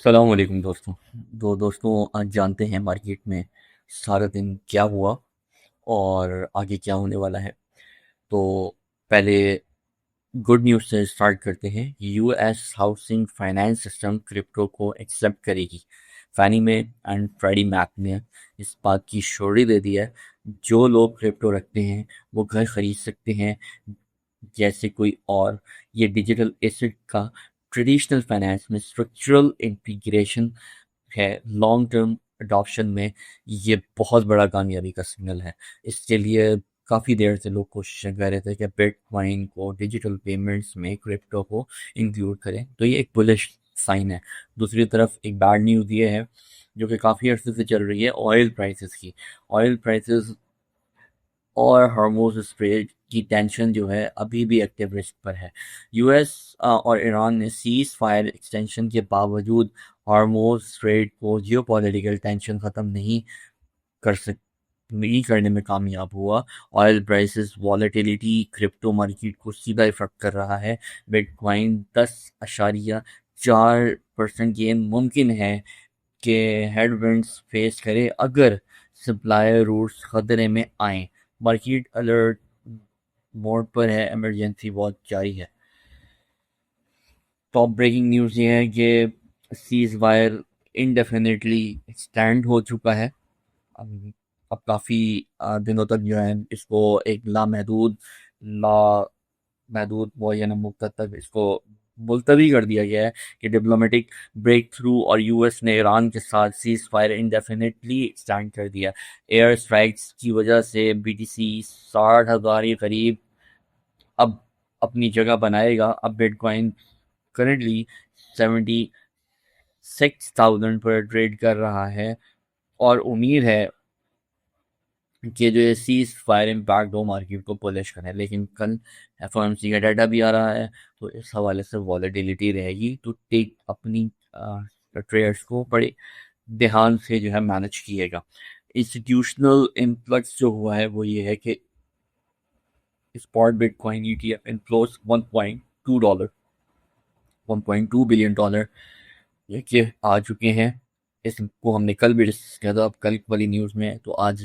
सलाम वालेकुम दोस्तों। दोस्तों, आज जानते हैं मार्केट में सारा दिन क्या हुआ और आगे क्या होने वाला है। तो पहले गुड न्यूज़ से स्टार्ट करते हैं। US housing finance system crypto को एक्सेप्ट करेगी। फैनी में एंड फ्रेडी मैक ने इस बात की श्योरिटी दे दी है। जो लोग क्रिप्टो रखते हैं वो घर खरीद सकते हैं जैसे कोई और। ये डिजिटल एसेट का ट्रेडिशनल फाइनेंस में स्ट्रक्चरल इंटीग्रेशन है। लॉन्ग टर्म अडॉप्शन में ये बहुत बड़ा कामयाबी का सिग्नल है। इसके लिए काफ़ी देर से लोग कोशिश कर रहे थे कि बिटकॉइन को डिजिटल पेमेंट्स में क्रिप्टो को इंक्लूड करें, तो ये एक बुलिश साइन है। दूसरी तरफ एक बैड न्यूज़ ये है जो कि काफ़ी अर्से से चल रही है, ऑयल प्राइसेस की। ऑयल प्राइसेस और हार्मोज स्ट्रेट की टेंशन जो है अभी भी एक्टिव रिस्क पर है। यूएस और ईरान ने सीज फायर एक्सटेंशन के बावजूद हार्मोज स्ट्रेट को जियोपॉलिटिकल टेंशन ख़त्म कर सक नहीं करने में कामयाब हुआ। Oil prices volatility crypto market को सीधा इफेक्ट कर रहा है। बिटकॉइन 10.4% गेन मुमकिन है कि हेडविंड्स फेस करे अगर सप्लाई रूट्स खतरे में आए। मार्केट अलर्ट मोड पर है, इमरजेंसी वॉच जारी है। टॉप ब्रेकिंग न्यूज़ ये है कि सीज वायर इनडेफिनेटली एक्सटेंड हो चुका है। अब काफ़ी दिनों तक जो है इसको एक लामहदूद मुअय्यन मुद्दत तक इसको मुलतवी कर दिया गया है कि डिप्लोमेटिक ब्रेक थ्रू। और यूएस ने ईरान के साथ सीज फायर इंडेफिनेटली एक्सटेंड कर दिया। एयर स्ट्राइक्स की वजह से बीटीसी 60,000 के करीब अब अपनी जगह बनाएगा। अब बिटकॉइन करंटली 76,000 पर ट्रेड कर रहा है और उम्मीद है कि जो ये सीज फायर इम्पैक्ट हो मार्केट को पुलिश करें। लेकिन कल एफओएमसी का डाटा भी आ रहा है, तो इस हवाले से वॉलेटिलिटी रहेगी। तो टेक अपनी ट्रेडर्स को बड़े ध्यान से जो है मैनेज किएगा। इंस्टीट्यूशनल इन्फ्लक्स जो हुआ है वो ये है कि spot bitcoin ETF inflows $1.2 $1.2 billion ये कि आ चुके हैं। इसको हमने कल भी डिस्कस किया था, अब कल वाली न्यूज़ में। तो आज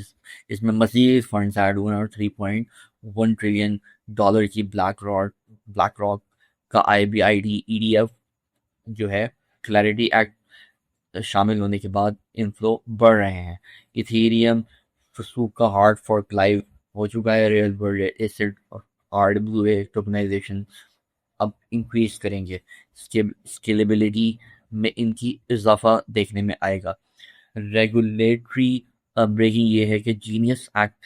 इसमें मज़ीद फंड्स ऐड हुए हैं और $3.1 ट्रिलियन की ब्लैक रॉक का IBID ETF जो है क्लैरिटी एक्ट शामिल होने के बाद इनफ्लो बढ़ रहे हैं। इथेरियम फसूक का हार्ड फॉर्क लाइव हो चुका है। रियल वर्ल्ड एसिड और RWA टोकनाइजेशन अब इंक्रीज करेंगे। स्केलेबिलिटी में इनकी इजाफा देखने में आएगा। रेगुलेटरी ब्रेकिंग ये है कि जीनियस एक्ट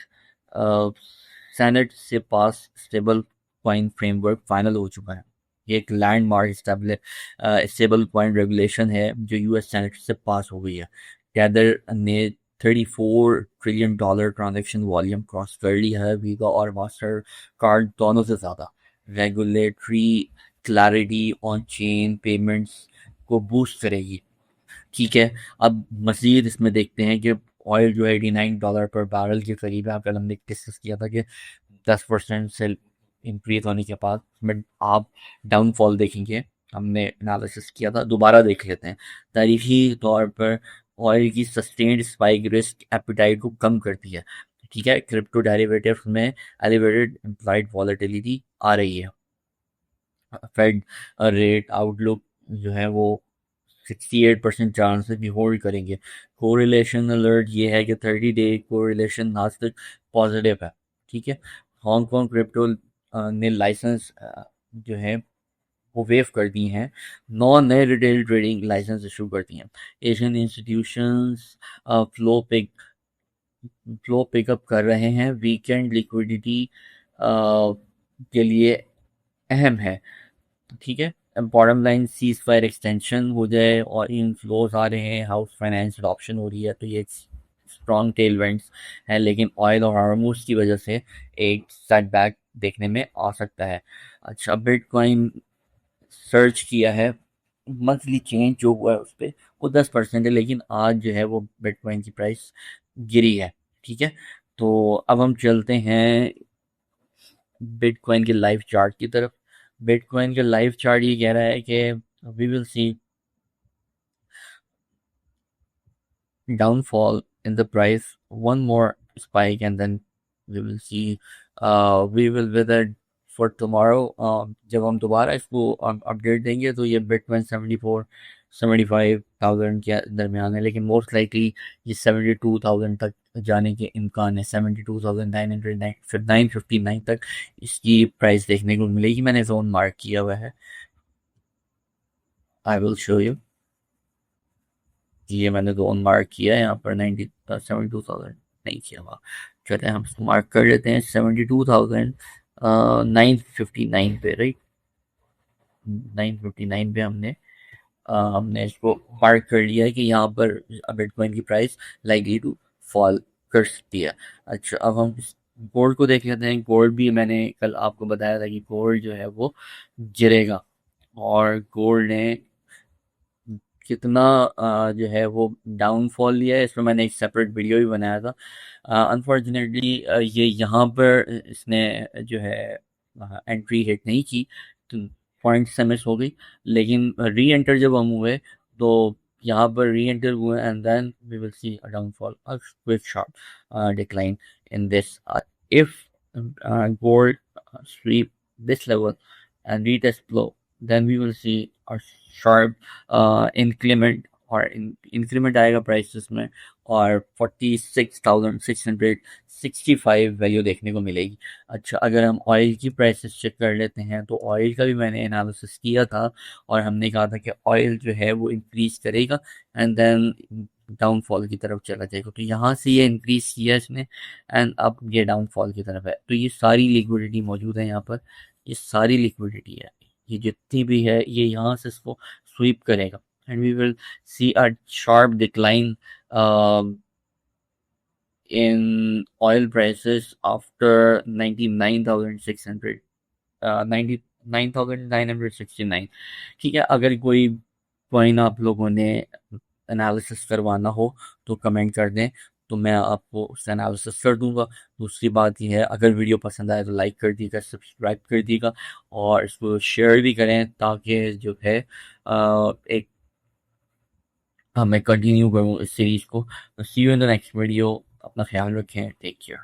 सेनेट से पास स्टेबल कॉइन फ्रेमवर्क फाइनल हो चुका है। ये एक लैंडमार्क स्टेबल कॉइन रेगुलेशन है जो यूएस सेनेट से पास हो गई है। टैदर ने $34 ट्रिलियन ट्रांजैक्शन वॉल्यूम क्रॉस कर लिया है, वीजा और मास्टर कार्ड दोनों से ज़्यादा। Regulatory clarity on chain payments को बूस्ट करेगी। ठीक है, अब मज़ीद इसमें देखते हैं कि ऑयल जो है $89 पर बैरल के करीब है। कल हमने डिस्कस किया था कि 10% से इंक्रीज होने के बाद में आप डाउनफॉल देखेंगे। हमने एनालिसिस किया था, दोबारा देख लेते हैं। तारीखी तौर पर ऑयल की सस्टेन्ड स्पाइक रिस्क एपिटाइट को कम करती है। ठीक है, क्रिप्टो डेरिवेटिव्स में एलिवेटेड इम्प्लाइड वॉलेटिलिटी आ रही है। फेड रेट आउटलुक जो है वो 68% चांस है कि होल्ड करेंगे। कोरिलेशन अलर्ट ये है कि 30 डे कोरिलेशन आज तक पॉजिटिव है। ठीक है, हांगकांग क्रिप्टो ने लाइसेंस जो है वो वेव कर दी हैं। 9 नए रिटेल ट्रेडिंग लाइसेंस इशू कर दिए हैं। Asian institutions flow pick flow pickup कर रहे हैं। वीकेंड लिक्विडिटी के लिए अहम है। ठीक है, bottom line cease fire extension हो जाए और इन फ्लोज आ रहे हैं, हाउस फाइनेंस अडॉप्शन हो रही है, तो ये स्ट्रॉन्ग टेलविंड्स है। लेकिन ऑयल और हार्मोज की वजह से एक सेटबैक देखने में आ सकता है। अच्छा, बिटकॉइन सर्च किया है, मंथली चेंज जो हुआ है उस पर वो 10% है, लेकिन आज जो है वो बिटकॉइन की प्राइस गिरी है। ठीक है, तो अब हम चलते हैं बिटकॉइन के लाइव चार्ट की तरफ। बिटकॉइन का लाइव चार्ट ये कह रहा है कि we will see downfall in the price, one more spike, and then we will see, we will wither for tomorrow. जब हम दोबारा इसको अपडेट देंगे तो ये बिटकॉइन 74-75,000 के दरमियान है, लेकिन मोस्ट लाइकली ये 72,000 तक जाने के इम्कान है। 72,909 फिर 959 तक इसकी प्राइस देखने को मिलेगी। मैंने जोन मार्क किया हुआ है, आई विल शो यू। ये मैंने जोन मार्क किया है यहाँ पर 72,000 नहीं किया हुआ। चलते हैं हम इसको मार्क कर लेते हैं 72,959 पे, राइट। 959 पे हमने इसको मार्क कर लिया है कि यहाँ पर बिटकॉइन की प्राइस लाइकली टू फॉल कर सकती है। अच्छा, अब हम गोल्ड को देख लेते हैं। गोल्ड भी मैंने कल आपको बताया था कि गोल्ड जो है वो गिरेगा, और गोल्ड ने कितना जो है वो डाउनफॉल लिया है, इसमें मैंने एक सेपरेट वीडियो भी बनाया था। अनफॉर्चुनेटली ये यहाँ पर इसने जो है एंट्री हिट नहीं की, तो पॉइंट से मिस हो गई। लेकिन री एंटर जब हम हुए तो यहाँ पर री एंटर हुए, and then we will see a downfall, a quick sharp decline in this. If gold sweep this level and retest below, then we will see a sharp increment, और increment आएगा prices में, और 46,665 value देखने को मिलेगी। अच्छा, अगर हम ऑयल की प्राइसेस चेक कर लेते हैं तो ऑयल का भी मैंने एनालिसिस किया था, और हमने कहा था कि ऑयल जो है वो इंक्रीज करेगा एंड देन डाउनफॉल की तरफ चला जाएगा। तो यहाँ से ये इंक्रीज किया इसने, एंड अब ये डाउनफॉल की तरफ है। तो ये सारी लिक्विडिटी मौजूद है यहाँ पर, ये सारी लिक्विडिटी है, ये जितनी भी है ये यहाँ से इसको स्वीप करेगा, and we will see a sharp decline in oil prices after 99,600, 99,969। ठीक है, अगर कोई पॉइंट आप लोगों ने एनालिसिस करवाना हो तो कमेंट कर दें, तो मैं आपको उसका एनालिसिस कर दूंगा। दूसरी बात यह है, अगर वीडियो पसंद आए तो लाइक कर दीजिएगा, सब्सक्राइब कर दीजिएगा, और इसको शेयर भी करें, ताकि जो है एक मैं कंटिन्यू करूँ इस सीरीज़ को। See you in the next video. अपना ख्याल रखें, टेक केयर।